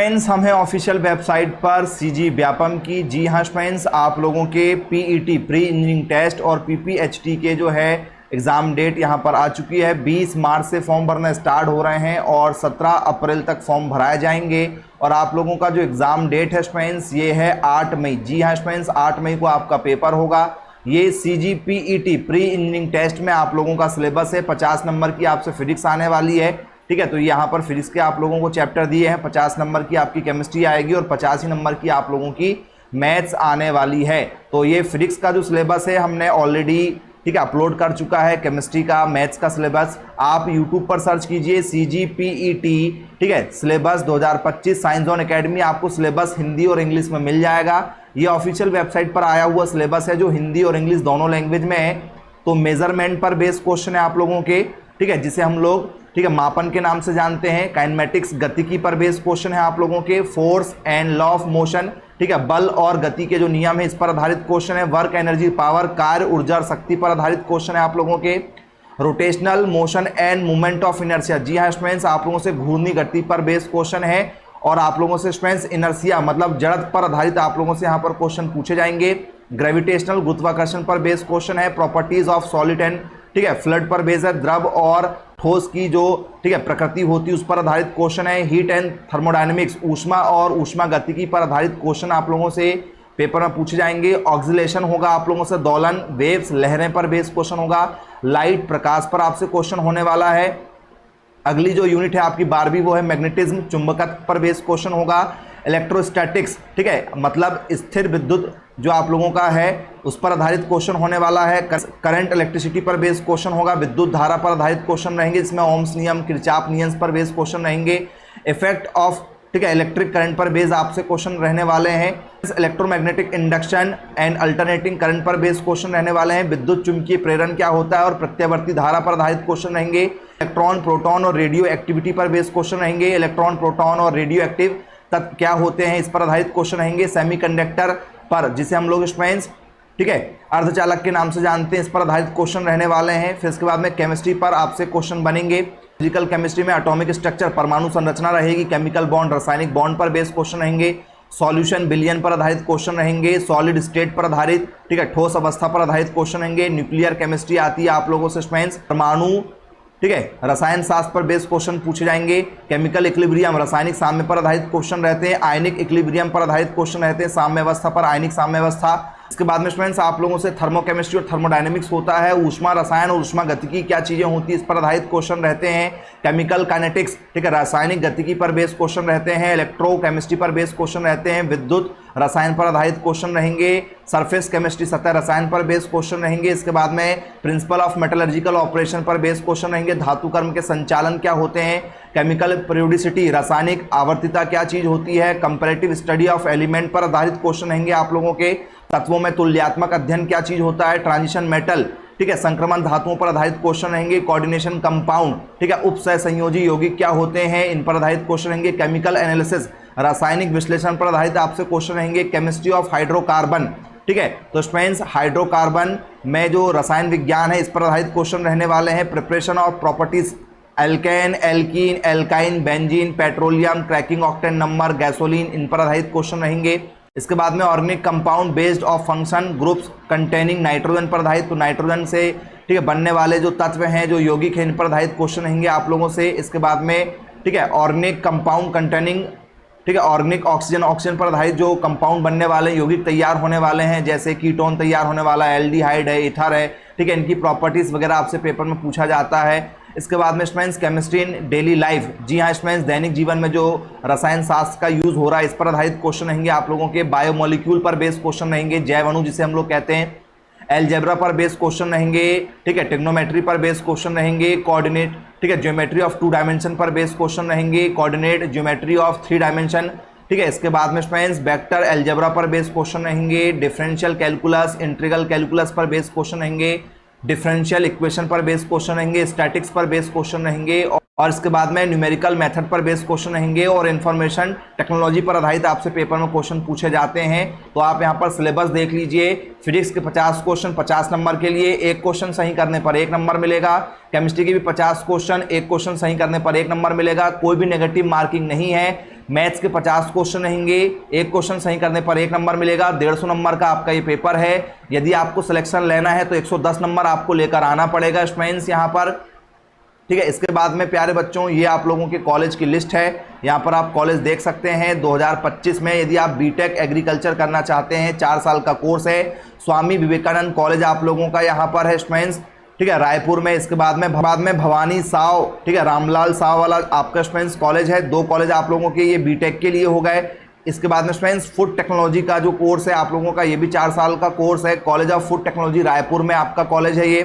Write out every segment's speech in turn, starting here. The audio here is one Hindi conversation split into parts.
फ्रेंड्स हम हैं ऑफिशियल वेबसाइट पर सीजी व्यापम की। जी हाँ फ्रेंड्स, आप लोगों के पीईटी प्री इंजीनियरिंग टेस्ट और पीपीएचटी के जो है एग्ज़ाम डेट यहाँ पर आ चुकी है। 20 मार्च से फॉर्म भरना स्टार्ट हो रहे हैं और 17 अप्रैल तक फॉर्म भराए जाएंगे। और आप लोगों का जो एग्ज़ाम डेट है फ्रेंड्स ये है 8 मई। जी हाँ फ्रेंड्स, 8 मई को आपका पेपर होगा। ये CG PET pre engineering test में आप लोगों का सिलेबस है। 50 नंबर की आपसे फिजिक्स आने वाली है, ठीक है। तो यहाँ पर फिजिक्स के आप लोगों को चैप्टर दिए हैं। 50 नंबर की आपकी केमिस्ट्री आएगी और 85 नंबर की आप लोगों की मैथ्स आने वाली है। तो ये फिजिक्स का जो सिलेबस है हमने ऑलरेडी, ठीक है, अपलोड कर चुका है। केमिस्ट्री का, मैथ्स का सिलेबस आप यूट्यूब पर सर्च कीजिए सीजी पीईटी, ठीक है, सिलेबस 2025 साइंस जोन एकेडमी। आपको सिलेबस हिंदी और इंग्लिश में मिल जाएगा। ये ऑफिशियल वेबसाइट पर आया हुआ सिलेबस है जो हिंदी और इंग्लिश दोनों लैंग्वेज में है। तो मेजरमेंट पर बेस्ड क्वेश्चन है आप लोगों के, ठीक है, जिसे हम लोग, ठीक है, मापन के नाम से जानते हैं। काइनेमेटिक्स, गतिकी पर बेस्ड क्वेश्चन है आप लोगों के। Force and law of motion, ठीक है, बल और गति के जो नियम है इस पर आधारित क्वेश्चन है। वर्क, एनर्जी, पावर, कार्य, ऊर्जा और शक्ति पर आधारित क्वेश्चन है आप लोगों के। Rotational motion and movement of inertia, जी हाँ स्टूडेंट्स, आप लोगों से घूर्णी गति पर बेस्ड क्वेश्चन है। और आप लोगों से स्टूडेंट्स इनर्शिया मतलब जड़त्व पर आधारित आप लोगों से यहाँ पर क्वेश्चन पूछे जाएंगे। ग्रेविटेशनल, गुरुत्वाकर्षण पर बेस्ड क्वेश्चन है। प्रॉपर्टीज ऑफ सॉलिड एंड, ठीक है, फ्लड पर बेस्ड है। द्रव और ठोस की जो, ठीक है, प्रकृति होती है उस पर आधारित क्वेश्चन है। हीट एंड थर्मोडायनेमिक्स, ऊष्मा और ऊष्मागतिकी पर आधारित क्वेश्चन आप लोगों से पेपर में पूछे जाएंगे। ऑक्सीलेशन होगा आप लोगों से, दोलन, वेव्स, लहरें पर बेस्ड क्वेश्चन होगा। लाइट, प्रकाश पर आपसे क्वेश्चन होने वाला है। अगली जो यूनिट है आपकी 12वीं वो है मैग्नेटिज्म, चुंबकत्व पर बेस्ड क्वेश्चन होगा। इलेक्ट्रोस्टैटिक्स, ठीक है, मतलब स्थिर विद्युत जो आप लोगों का है उस पर आधारित क्वेश्चन होने वाला है। करंट, इलेक्ट्रिसिटी पर बेस्ड क्वेश्चन होगा। विद्युत धारा पर आधारित क्वेश्चन रहेंगे जिसमें ओम्स नियम, किरचॉफ नियम पर बेस्ड क्वेश्चन रहेंगे। इफेक्ट ऑफ, ठीक है, इलेक्ट्रिक करंट पर बेस्ड आपसे क्वेश्चन रहने वाले हैं। Electromagnetic induction and alternating current पर बेस्ड क्वेश्चन रहने वाले हैं। विद्युत चुंबकीय प्रेरण क्या होता है और प्रत्यावर्ती धारा पर आधारित क्वेश्चन रहेंगे। इलेक्ट्रॉन, प्रोटॉन और रेडियो एक्टिविटी पर बेस्ड क्वेश्चन रहेंगे। इलेक्ट्रॉन, प्रोटॉन और रेडियो एक्टिव तत्व क्या होते हैं इस पर आधारित क्वेश्चन रहेंगे। सेमीकंडक्टर पर, जिसे हम लोग स्टूडेंट्स, ठीक है, अर्धचालक के नाम से जानते हैं, इस पर आधारित क्वेश्चन रहने वाले हैं। फिर इसके बाद में केमिस्ट्री पर आपसे क्वेश्चन बनेंगे। फिजिकल केमिस्ट्री में एटॉमिक स्ट्रक्चर, परमाणु संरचना रहेगी। केमिकल बॉन्ड, रासायनिक बॉन्ड पर बेस्ड क्वेश्चन रहेंगे। सॉल्यूशन, विलयन पर आधारित क्वेश्चन रहेंगे। सॉलिड स्टेट पर आधारित, ठीक है, ठोस अवस्था पर आधारित क्वेश्चन रहेंगे। न्यूक्लियर केमिस्ट्री आती है आप लोगों से स्टूडेंट्स, परमाणु, ठीक है, रसायन शास्त्र पर बेस्ड क्वेश्चन पूछे जाएंगे। केमिकल इक्विलिब्रियम, रासायनिक साम्य पर आधारित क्वेश्चन रहते हैं। आयनिक इक्विलिब्रियम पर आधारित क्वेश्चन रहते हैं। साम्य अवस्था पर, आयनिक साम्य अवस्था। इसके बाद में स्टूडेंट्स आप लोगों से थर्मोकेमिस्ट्री और थर्मोडायनेमिक्स होता है। ऊष्मा रसायन और ऊष्मा गतिकी क्या चीजें होती है इस पर आधारित क्वेश्चन रहते हैं। केमिकल काइनेटिक्स, ठीक है, रासायनिक गतिकी पर बेस्ड क्वेश्चन रहते हैं। इलेक्ट्रोकेमिस्ट्री पर बेस्ड क्वेश्चन रहते हैं। विद्युत रसायन पर आधारित क्वेश्चन रहेंगे। सरफेस केमिस्ट्री, सतह रसायन पर बेस्ड क्वेश्चन रहेंगे। इसके बाद में प्रिंसिपल ऑफ मेटलर्जिकल ऑपरेशन पर बेस्ड क्वेश्चन रहेंगे। धातु कर्म के संचालन क्या होते हैं। केमिकल पीरियोडिसिटी, रासायनिक आवर्तिता क्या चीज होती है। कंपैरेटिव स्टडी ऑफ एलिमेंट पर आधारित क्वेश्चन रहेंगे आप लोगों के। तत्वों में तुल्यात्मक अध्ययन क्या चीज होता है। ट्रांजिशन मेटल, ठीक है, संक्रमण धातुओं पर आधारित क्वेश्चन रहेंगे। कोऑर्डिनेशन कंपाउंड, ठीक है, उपसह संयोजी यौगिक क्या होते हैं इन पर आधारित क्वेश्चन रहेंगे। केमिकल एनालिसिस, रासायनिक विश्लेषण पर आधारित आपसे क्वेश्चन रहेंगे। केमिस्ट्री ऑफ हाइड्रोकार्बन, ठीक है, तो स्टूडेंट्स हाइड्रोकार्बन में जो रसायन विज्ञान है इस पर आधारित क्वेश्चन रहने वाले हैं। Preparation of properties, alkane, alkene, alkyne, benzene, petroleum, cracking octane number, gasoline, इन पर आधारित क्वेश्चन रहेंगे। इसके बाद में organic compound based of function groups containing nitrogen पर आधारित, तो नाइट्रोजन से, ठीक है, बनने वाले जो तत्व हैं, जो यौगिक हैं, इन पर आधारित क्वेश्चन रहेंगे आप लोगों से। इसके बाद में, ठीक है, ऑर्गेनिक कंपाउंड कंटेनिंग, ठीक है, ऑर्गेनिक ऑक्सीजन, ऑक्सीजन पर आधारित जो कंपाउंड बनने वाले यौगिक तैयार होने वाले हैं, जैसे कीटोन तैयार होने वाला है, एल्डिहाइड है, ईथर है, ठीक है, इनकी प्रॉपर्टीज वगैरह आपसे पेपर में पूछा जाता है। इसके बाद में students chemistry in daily life, जी हाँ स्टूडेंट्स, दैनिक जीवन में जो रसायन शास्त्र का यूज हो रहा है इस पर आधारित क्वेश्चन रहेंगे आप लोगों के। बायोमोलिक्यूल पर बेस्ड क्वेश्चन रहेंगे, जैव अणु जिसे हम लोग कहते हैं। एलजेब्रा पर बेस्ड क्वेश्चन रहेंगे, ठीक है, टेक्नोमेट्री पर बेस्ड क्वेश्चन रहेंगे। कोऑर्डिनेट, ठीक है, ज्योमेट्री ऑफ 2 डायमेंशन पर बेस्ड क्वेश्चन रहेंगे। कोऑर्डिनेट ज्योमेट्री ऑफ 3 डायमेंशन, ठीक है। इसके बाद में स्टूडेंट्स वेक्टर अलजेब्रा पर बेस्ड क्वेश्चन रहेंगे। डिफरेंशियल कैलकुलस, इंटीग्रल कैलकुलस पर बेस्ड क्वेश्चन रहेंगे। डिफरेंशियल इक्वेशन पर बेस्ड क्वेश्चन रहेंगे। स्टैटिक्स पर बेस्ड क्वेश्चन रहेंगे। और इसके बाद में न्यूमेरिकल मेथड पर बेस्ड क्वेश्चन रहेंगे। और इंफॉर्मेशन टेक्नोलॉजी पर आधारित आपसे पेपर में क्वेश्चन पूछे जाते हैं। तो आप यहाँ पर सिलेबस देख लीजिए। फिजिक्स के 50 क्वेश्चन 50 नंबर के लिए, एक क्वेश्चन सही करने पर 1 नंबर मिलेगा। केमिस्ट्री के भी 50 क्वेश्चन, एक क्वेश्चन सही करने पर 1 नंबर मिलेगा। कोई भी नेगेटिव मार्किंग नहीं है। मैथ्स के 50 क्वेश्चन रहेंगे, एक क्वेश्चन सही करने पर 1 नंबर मिलेगा। 150 नंबर का आपका ये पेपर है। यदि आपको सिलेक्शन लेना है तो 110 नंबर आपको लेकर आना पड़ेगा स्टूडेंट्स यहाँ पर, ठीक है। इसके बाद में प्यारे बच्चों ये आप लोगों के कॉलेज की लिस्ट है। यहाँ पर आप कॉलेज देख सकते हैं 2025 में यदि आप बीटेक एग्रीकल्चर करना चाहते हैं, 4 साल का कोर्स है। स्वामी विवेकानंद कॉलेज आप लोगों का यहाँ पर है स्टूडेंट्स, ठीक है, रायपुर में। इसके बाद में भवानी साव, ठीक है, रामलाल साव वाला आपका स्टूडेंट्स कॉलेज है। 2 कॉलेज आप लोगों के ये बीटेक के लिए हो गए। इसके बाद में स्टूडेंट्स फूड टेक्नोलॉजी का जो कोर्स है आप लोगों का, ये भी 4 साल का कोर्स है। College of food technology Raipur में आपका कॉलेज है ये।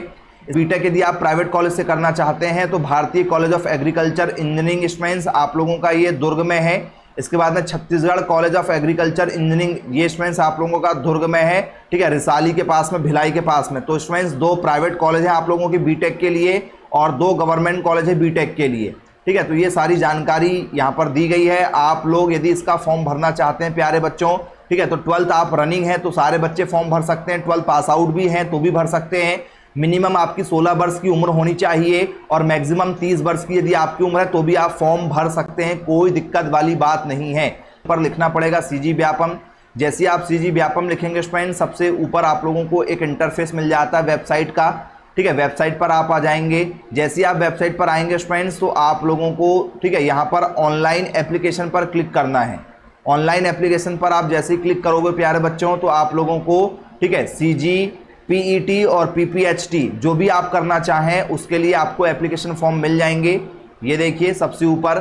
बीटेक यदि आप प्राइवेट कॉलेज से करना चाहते हैं तो भारतीय college of agriculture engineering students आप लोगों का ये दुर्ग में है। इसके बाद में Chhattisgarh college of agriculture engineering, ये स्टूडेंट्स आप लोगों का दुर्ग में है, ठीक है, रिसाली के पास में, भिलाई के पास में। तो स्टूडेंट्स 2 प्राइवेट कॉलेज है आप लोगों की बीटेक के लिए और 2 गवर्नमेंट कॉलेज है बीटेक के लिए, ठीक है। तो ये सारी जानकारी यहाँ पर दी गई है। आप लोग यदि इसका फॉर्म भरना चाहते हैं प्यारे बच्चों, ठीक है, तो 12th आप रनिंग है तो सारे बच्चे फॉर्म भर सकते हैं। 12th पास आउट भी हैं तो भी भर सकते हैं। मिनिमम आपकी 16 वर्ष की उम्र होनी चाहिए और मैक्सिमम 30 वर्ष की यदि आपकी उम्र है तो भी आप फॉर्म भर सकते हैं, कोई दिक्कत वाली बात नहीं है। पर लिखना पड़ेगा सीजी व्यापम। जैसे आप सीजी व्यापम लिखेंगे स्टूडेंट, सबसे ऊपर आप लोगों को एक इंटरफेस मिल जाता है वेबसाइट का, ठीक है। वेबसाइट पर आप आ जाएंगे। जैसे आप वेबसाइट पर आएंगे स्टूडेंट्स तो आप लोगों को, ठीक है, यहाँ पर ऑनलाइन एप्लीकेशन पर क्लिक करना है। ऑनलाइन एप्लीकेशन पर आप जैसे ही क्लिक करोगे प्यारे बच्चों तो आप लोगों को, ठीक है, सीजी, पीईटी और पीपीएचटी जो भी आप करना चाहें उसके लिए आपको एप्लीकेशन फॉर्म मिल जाएंगे। ये देखिए सबसे ऊपर,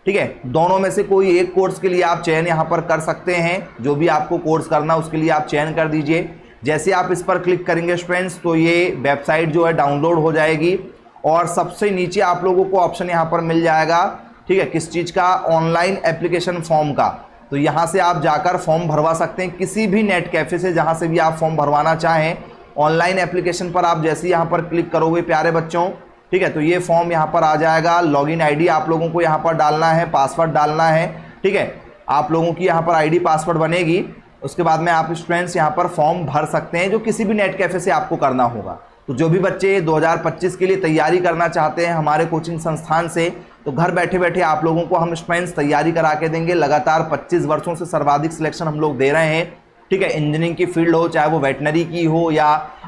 ठीक है। दोनों में से कोई एक कोर्स के लिए आप चयन यहाँ पर कर सकते हैं। जो भी आपको कोर्स करना उसके लिए आप चयन कर दीजिए। जैसे आप इस पर क्लिक करेंगे स्टूडेंट्स तो ये वेबसाइट जो है डाउनलोड हो जाएगी और सबसे नीचे आप लोगों को ऑप्शन यहाँ पर मिल जाएगा, ठीक है, किस चीज़ का, ऑनलाइन एप्लीकेशन फॉर्म का। तो यहाँ से आप जाकर फॉर्म भरवा सकते हैं किसी भी नेट कैफे से, जहाँ से भी आप फॉर्म भरवाना चाहें। ऑनलाइन एप्लीकेशन पर आप जैसे ही यहाँ पर क्लिक करोगे प्यारे बच्चों, ठीक है, तो ये फॉर्म यहाँ पर आ जाएगा। लॉगिन आईडी आप लोगों को यहाँ पर डालना है, पासवर्ड डालना है, ठीक है। आप लोगों की यहाँ पर आईडी पासवर्ड बनेगी। उसके बाद में आप स्टूडेंट्स यहाँ पर फॉर्म भर सकते हैं जो किसी भी नेट कैफे से आपको करना होगा। तो जो भी बच्चे 2025 के लिए तैयारी करना चाहते हैं हमारे कोचिंग संस्थान से, तो घर बैठे बैठे आप लोगों को हम स्टूडेंट्स तैयारी करा के देंगे। लगातार 25 वर्षों से सर्वाधिक सिलेक्शन हम लोग दे रहे हैं, ठीक है। इंजीनियरिंग की फील्ड हो, चाहे वो वेटनरी की हो या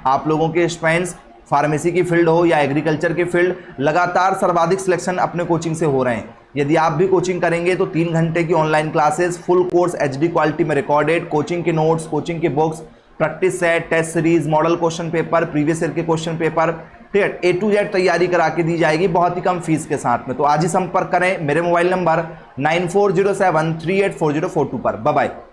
आप लोगों के स्टूडेंट्स फार्मेसी की फील्ड हो या एग्रीकल्चर की फील्ड, लगातार सर्वाधिक सिलेक्शन अपने कोचिंग से हो रहे हैं। यदि आप भी कोचिंग करेंगे तो 3 घंटे की online classes, full course HD quality में रिकॉर्डेड, कोचिंग के नोट्स, कोचिंग के books, practice set, test series, model question paper, previous year के क्वेश्चन पेपर, ठीक है, A to Z तैयारी करा के दी जाएगी बहुत ही कम फीस के साथ में। तो आज ही संपर्क करें मेरे मोबाइल नंबर 9407384042 पर। Bye bye.